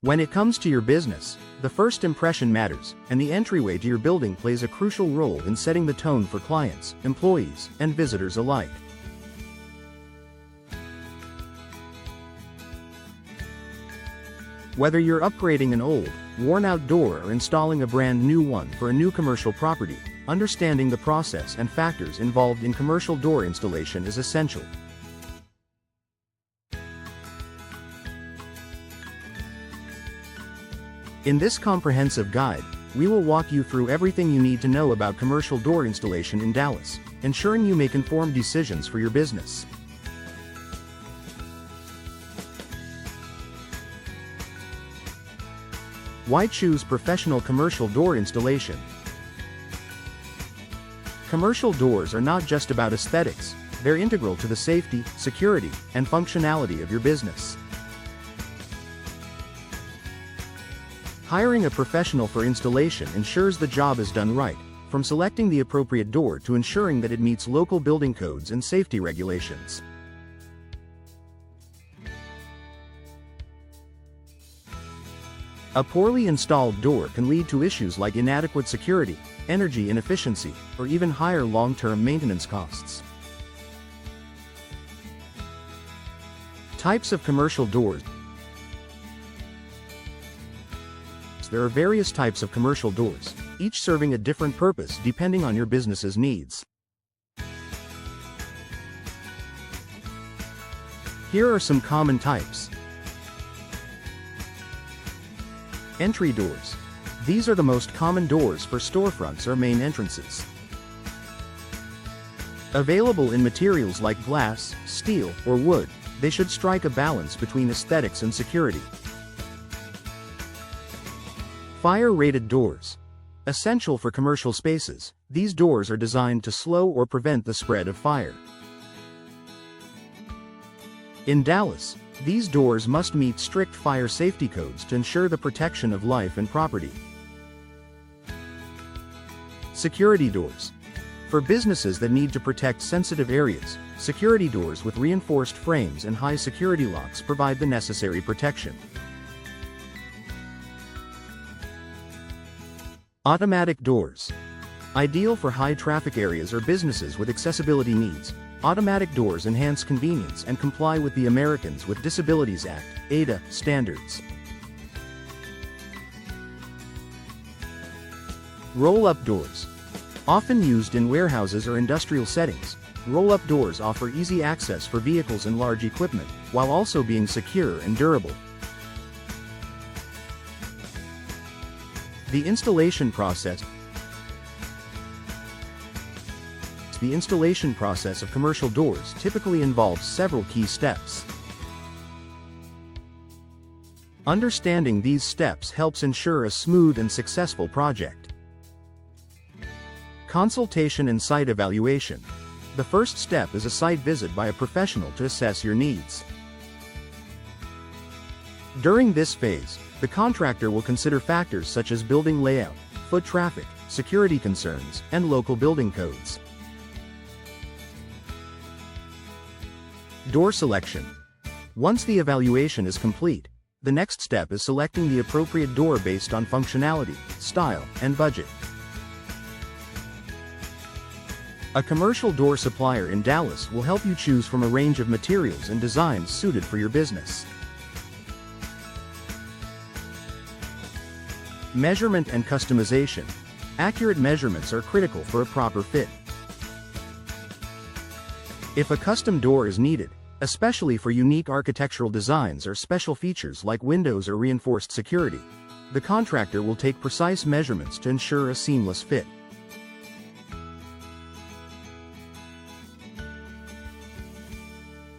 When it comes to your business, the first impression matters, and the entryway to your building plays a crucial role in setting the tone for clients, employees, and visitors alike. Whether you're upgrading an old, worn-out door or installing a brand new one for a new commercial property, understanding the process and factors involved in commercial door installation is essential. In this comprehensive guide, we will walk you through everything you need to know about commercial door installation in Dallas, ensuring you make informed decisions for your business. Why choose professional commercial door installation? Commercial doors are not just about aesthetics, they're integral to the safety, security, and functionality of your business. Hiring a professional for installation ensures the job is done right, from selecting the appropriate door to ensuring that it meets local building codes and safety regulations. A poorly installed door can lead to issues like inadequate security, energy inefficiency, or even higher long-term maintenance costs. Types of commercial doors. There are various types of commercial doors, each serving a different purpose depending on your business's needs. Here are some common types. Entry doors. These are the most common doors for storefronts or main entrances. Available in materials like glass, steel, or wood, they should strike a balance between aesthetics and security. Fire-rated doors. Essential for commercial spaces, these doors are designed to slow or prevent the spread of fire. In Dallas, these doors must meet strict fire safety codes to ensure the protection of life and property. Security doors. For businesses that need to protect sensitive areas, security doors with reinforced frames and high security locks provide the necessary protection. Automatic doors. Ideal for high traffic areas or businesses with accessibility needs, automatic doors enhance convenience and comply with the Americans with Disabilities Act, (ADA) standards. Roll-up doors. Often used in warehouses or industrial settings, roll-up doors offer easy access for vehicles and large equipment, while also being secure and durable. The installation process. The installation process of commercial doors typically involves several key steps. Understanding these steps helps ensure a smooth and successful project. Consultation and site evaluation. The first step is a site visit by a professional to assess your needs. During this phase, the contractor will consider factors such as building layout, foot traffic, security concerns, and local building codes. Door selection. Once the evaluation is complete, the next step is selecting the appropriate door based on functionality, style, and budget. A commercial door supplier in Dallas will help you choose from a range of materials and designs suited for your business. Measurement and customization. Accurate measurements are critical for a proper fit. If a custom door is needed, especially for unique architectural designs or special features like windows or reinforced security, the contractor will take precise measurements to ensure a seamless fit.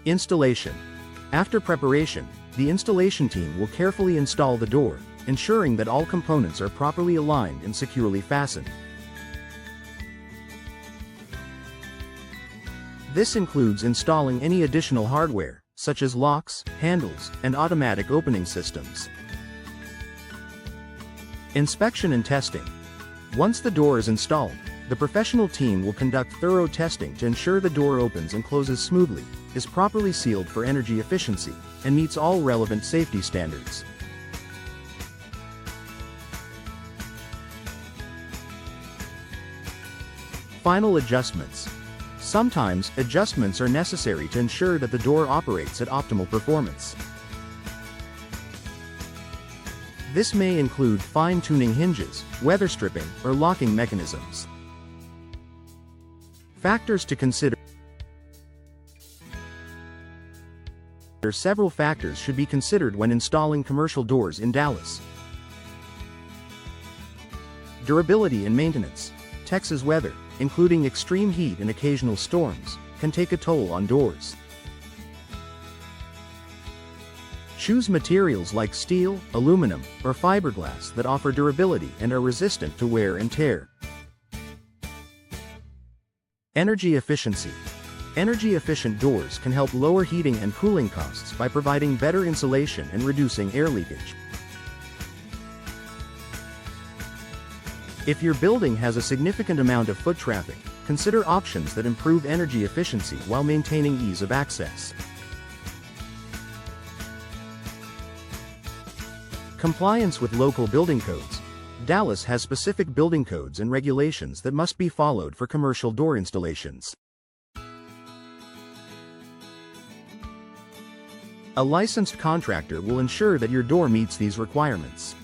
Installation. After preparation, the installation team will carefully install the door, ensuring that all components are properly aligned and securely fastened. This includes installing any additional hardware, such as locks, handles, and automatic opening systems. Inspection and testing. Once the door is installed, the professional team will conduct thorough testing to ensure the door opens and closes smoothly, is properly sealed for energy efficiency, and meets all relevant safety standards. Final adjustments. Sometimes, adjustments are necessary to ensure that the door operates at optimal performance. This may include fine-tuning hinges, weather stripping, or locking mechanisms. Factors to consider. Several factors should be considered when installing commercial doors in Dallas. Durability and maintenance. Texas weather, including extreme heat and occasional storms, can take a toll on doors. Choose materials like steel, aluminum, or fiberglass that offer durability and are resistant to wear and tear. Energy efficiency. Energy-efficient doors can help lower heating and cooling costs by providing better insulation and reducing air leakage. If your building has a significant amount of foot traffic, consider options that improve energy efficiency while maintaining ease of access. Compliance with local building codes. Dallas has specific building codes and regulations that must be followed for commercial door installations. A licensed contractor will ensure that your door meets these requirements.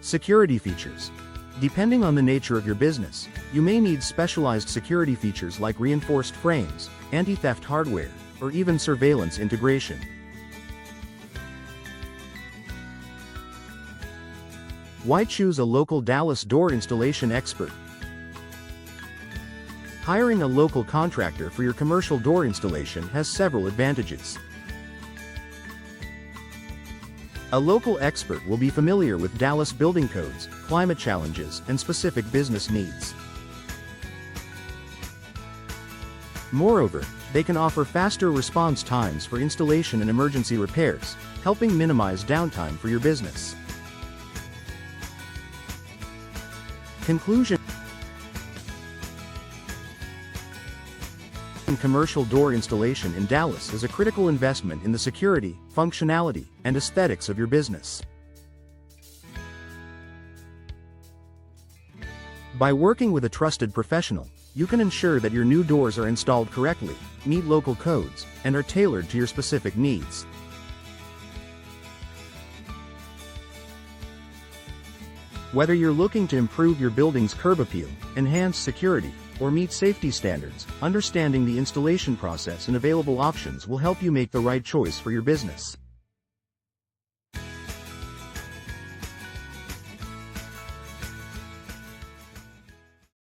Security features. Depending on the nature of your business, you may need specialized security features like reinforced frames, anti-theft hardware, or even surveillance integration. Why choose a local Dallas door installation expert? Hiring a local contractor for your commercial door installation has several advantages. A local expert will be familiar with Dallas building codes, climate challenges, and specific business needs. Moreover, they can offer faster response times for installation and emergency repairs, helping minimize downtime for your business. Conclusion. Commercial door installation in Dallas is a critical investment in the security, functionality, and aesthetics of your business. By working with a trusted professional, you can ensure that your new doors are installed correctly, meet local codes, and are tailored to your specific needs. Whether you're looking to improve your building's curb appeal, enhance security, or meet safety standards, understanding the installation process and available options will help you make the right choice for your business.